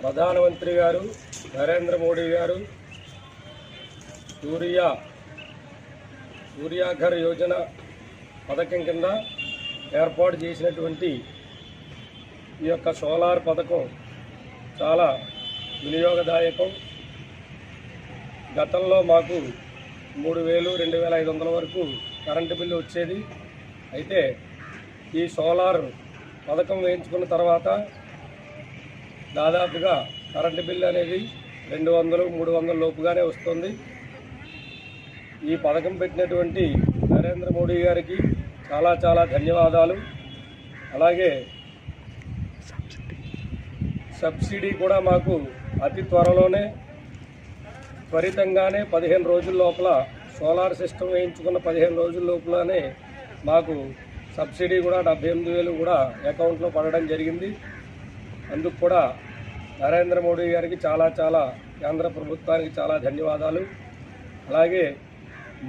ప్రధానమంత్రి గారు నరేంద్ర మోడీ గారు సూర్యాఘర్ యోజన పథకం కింద ఏర్పాటు చేసినటువంటి ఈ యొక్క సోలార్ పథకం చాలా వినియోగదాయకం. గతంలో మాకు 3,000, 2,500 వరకు కరెంటు బిల్లు వచ్చేది. అయితే ఈ సోలార్ పథకం వేయించుకున్న తర్వాత దాదాపుగా కరెంటు బిల్లు అనేది 200, 300 లోపుగానే వస్తుంది. ఈ పథకం పెట్టినటువంటి నరేంద్ర మోడీ గారికి చాలా చాలా ధన్యవాదాలు. అలాగే సబ్సిడీ కూడా మాకు అతి త్వరితంగానే 15 రోజుల లోపల సోలార్ సిస్టమ్ వేయించుకున్న 15 రోజుల లోపలనే మాకు సబ్సిడీ కూడా 78,000 కూడా అకౌంట్లో పడడం జరిగింది. అందుకు కూడా నరేంద్ర మోడీ గారికి చాలా చాలా కేంద్ర ప్రభుత్వానికి చాలా ధన్యవాదాలు. అలాగే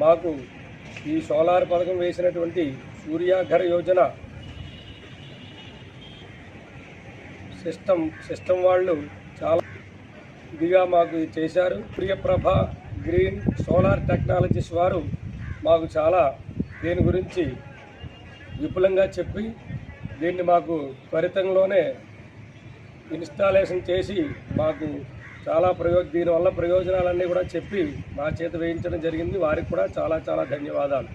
మాకు ఈ సోలార్ పథకం వేసినటువంటి సూర్యాఘర్ యోజన సిస్టమ్ వాళ్ళు చాలా ఇదిగా మాకు చేశారు. సూర్యప్రభ గ్రీన్ సోలార్ టెక్నాలజీస్ వారు మాకు చాలా దీని గురించి విపులంగా చెప్పి దీన్ని మాకు త్వరితంలోనే ఇన్స్టాలేషన్ చేసి మాకు చాలా దీనివల్ల ప్రయోజనాలన్నీ కూడా చెప్పి మా చేత వేయించడం జరిగింది. వారికి కూడా చాలా చాలా ధన్యవాదాలు.